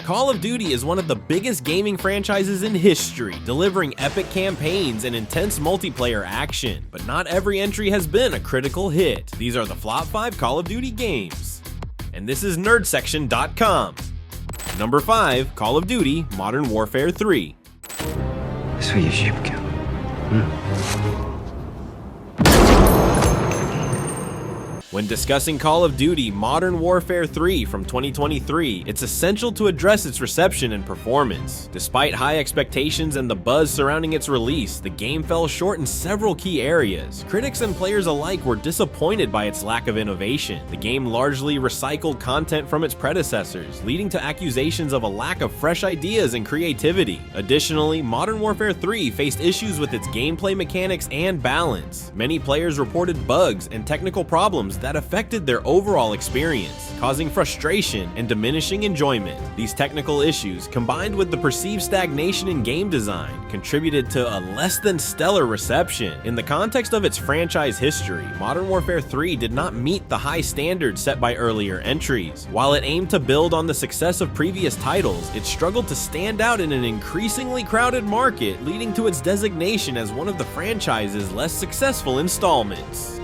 Call of Duty is one of the biggest gaming franchises in history, delivering epic campaigns and intense multiplayer action. But not every entry has been a critical hit. These are the Flop 5 Call of Duty games. And this is nerdsection.com. Number 5, Call of Duty Modern Warfare 3. Soyez шибки. When discussing Call of Duty Modern Warfare 3 from 2023, it's essential to address its reception and performance. Despite high expectations and the buzz surrounding its release, the game fell short in several key areas. Critics and players alike were disappointed by its lack of innovation. The game largely recycled content from its predecessors, leading to accusations of a lack of fresh ideas and creativity. Additionally, Modern Warfare 3 faced issues with its gameplay mechanics and balance. Many players reported bugs and technical problems that affected their overall experience, causing frustration and diminishing enjoyment. These technical issues, combined with the perceived stagnation in game design, contributed to a less than stellar reception. In the context of its franchise history, Modern Warfare 3 did not meet the high standards set by earlier entries. While it aimed to build on the success of previous titles, it struggled to stand out in an increasingly crowded market, leading to its designation as one of the franchise's less successful installments.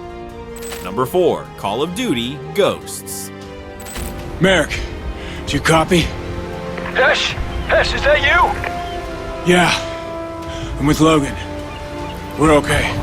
Number 4, Call of Duty Ghosts. Merrick, do you copy? Hesh, is that you? Yeah, I'm with Logan. We're okay.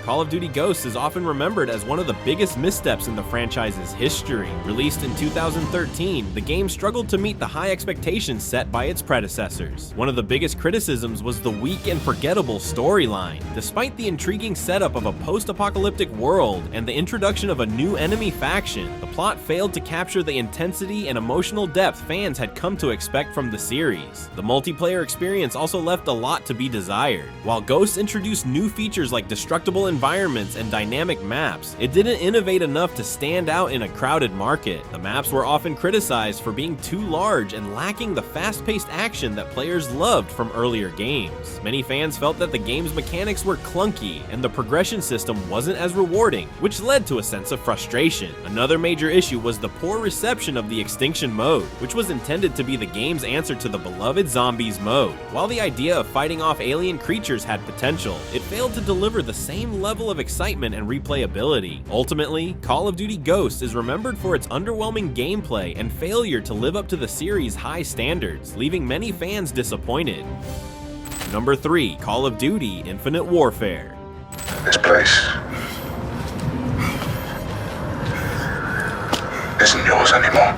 Call of Duty Ghosts is often remembered as one of the biggest missteps in the franchise's history. Released in 2013, the game struggled to meet the high expectations set by its predecessors. One of the biggest criticisms was the weak and forgettable storyline. Despite the intriguing setup of a post-apocalyptic world and the introduction of a new enemy faction, the plot failed to capture the intensity and emotional depth fans had come to expect from the series. The multiplayer experience also left a lot to be desired. While Ghosts introduced new features like destructible environments and dynamic maps, it didn't innovate enough to stand out in a crowded market. The maps were often criticized for being too large and lacking the fast-paced action that players loved from earlier games. Many fans felt that the game's mechanics were clunky and the progression system wasn't as rewarding, which led to a sense of frustration. Another major issue was the poor reception of the Extinction mode, which was intended to be the game's answer to the beloved Zombies mode. While the idea of fighting off alien creatures had potential, it failed to deliver the same level of excitement and replayability. Ultimately, Call of Duty Ghosts is remembered for its underwhelming gameplay and failure to live up to the series' high standards, leaving many fans disappointed. Number 3, Call of Duty Infinite Warfare. This place isn't yours anymore.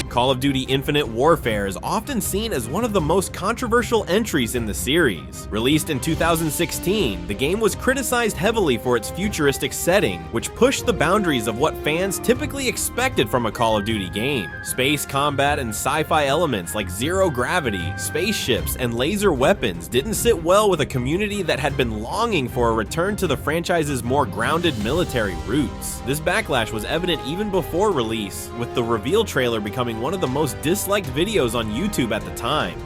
Call of Duty Infinite Warfare is often seen as one of the most controversial entries in the series. Released in 2016, the game was criticized heavily for its futuristic setting, which pushed the boundaries of what fans typically expected from a Call of Duty game. Space combat and sci-fi elements like zero gravity, spaceships, and laser weapons didn't sit well with a community that had been longing for a return to the franchise's more grounded military roots. This backlash was evident even before release, with the reveal trailer becoming one of the most disliked videos on YouTube at the time.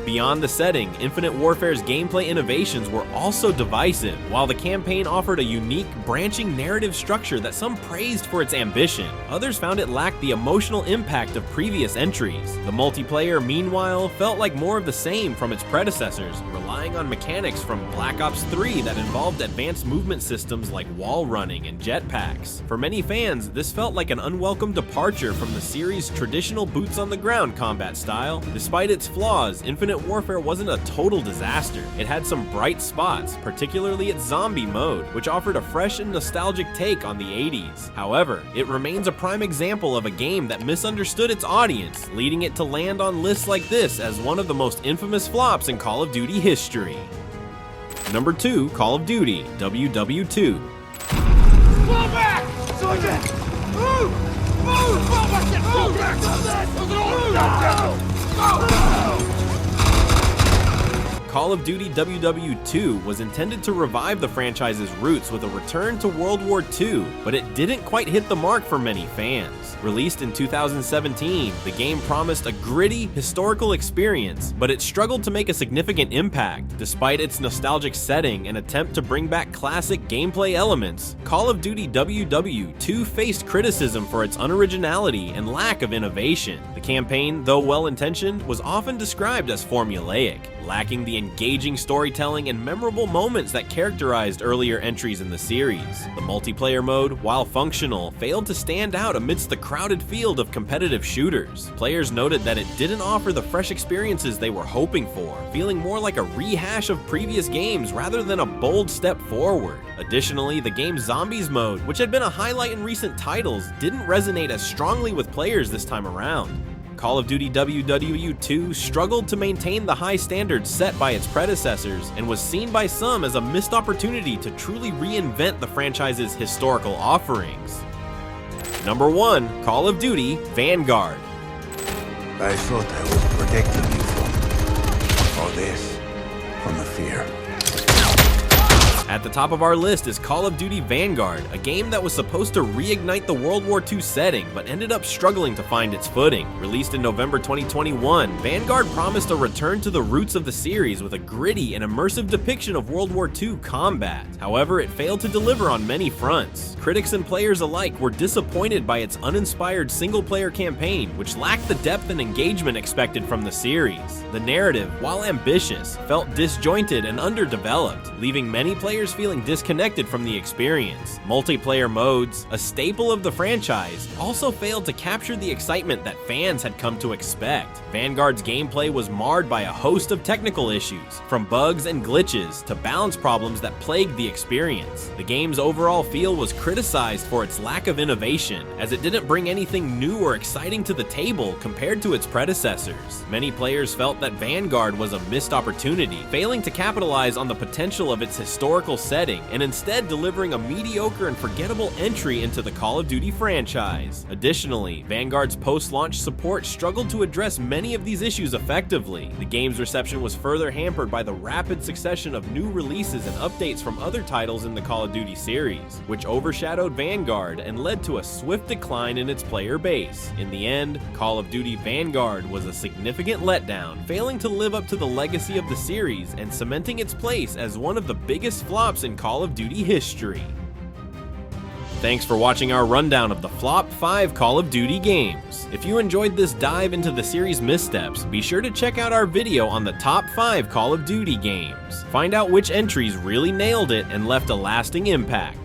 Beyond the setting, Infinite Warfare's gameplay innovations were also divisive. While the campaign offered a unique, branching narrative structure that some praised for its ambition, others found it lacked the emotional impact of previous entries. The multiplayer, meanwhile, felt like more of the same from its predecessors, relying on mechanics from Black Ops 3 that involved advanced movement systems like wall running and jetpacks. For many fans, this felt like an unwelcome departure from the series' traditional boots-on-the-ground combat style. Despite its flaws, Infinite Warfare wasn't a total disaster. It had some bright spots, particularly its zombie mode, which offered a fresh and nostalgic take on the 80s. However, it remains a prime example of a game that misunderstood its audience, leading it to land on lists like this as one of the most infamous flops in Call of Duty history. Number 2, Call of Duty WW2. Fall back! Sergeant! Move! Move! Fall back! Fall back! Move! Call of Duty WW2 was intended to revive the franchise's roots with a return to World War II, but it didn't quite hit the mark for many fans. Released in 2017, the game promised a gritty, historical experience, but it struggled to make a significant impact. Despite its nostalgic setting and attempt to bring back classic gameplay elements, Call of Duty WW2 faced criticism for its unoriginality and lack of innovation. The campaign, though well-intentioned, was often described as formulaic, lacking the engaging storytelling and memorable moments that characterized earlier entries in the series. The multiplayer mode, while functional, failed to stand out amidst the crowded field of competitive shooters. Players noted that it didn't offer the fresh experiences they were hoping for, feeling more like a rehash of previous games rather than a bold step forward. Additionally, the game's Zombies mode, which had been a highlight in recent titles, didn't resonate as strongly with players this time around. Call of Duty WW2 struggled to maintain the high standards set by its predecessors and was seen by some as a missed opportunity to truly reinvent the franchise's historical offerings. Number 1. Call of Duty Vanguard. I thought I was protecting you from all this, from the fear. At the top of our list is Call of Duty Vanguard, a game that was supposed to reignite the World War II setting, but ended up struggling to find its footing. Released in November 2021, Vanguard promised a return to the roots of the series with a gritty and immersive depiction of World War II combat. However, it failed to deliver on many fronts. Critics and players alike were disappointed by its uninspired single-player campaign, which lacked the depth and engagement expected from the series. The narrative, while ambitious, felt disjointed and underdeveloped, leaving many players feeling disconnected from the experience. Multiplayer modes, a staple of the franchise, also failed to capture the excitement that fans had come to expect. Vanguard's gameplay was marred by a host of technical issues, from bugs and glitches to balance problems that plagued the experience. The game's overall feel was criticized for its lack of innovation, as it didn't bring anything new or exciting to the table compared to its predecessors. Many players felt that Vanguard was a missed opportunity, failing to capitalize on the potential of its historical setting and instead delivering a mediocre and forgettable entry into the Call of Duty franchise. Additionally, Vanguard's post-launch support struggled to address many of these issues effectively. The game's reception was further hampered by the rapid succession of new releases and updates from other titles in the Call of Duty series, which overshadowed Vanguard and led to a swift decline in its player base. In the end, Call of Duty Vanguard was a significant letdown, failing to live up to the legacy of the series and cementing its place as one of the biggest flops in Call of Duty history. Thanks for watching our rundown of the Flop 5 Call of Duty games. If you enjoyed this dive into the series' missteps, be sure to check out our video on the top 5 Call of Duty games. Find out which entries really nailed it and left a lasting impact.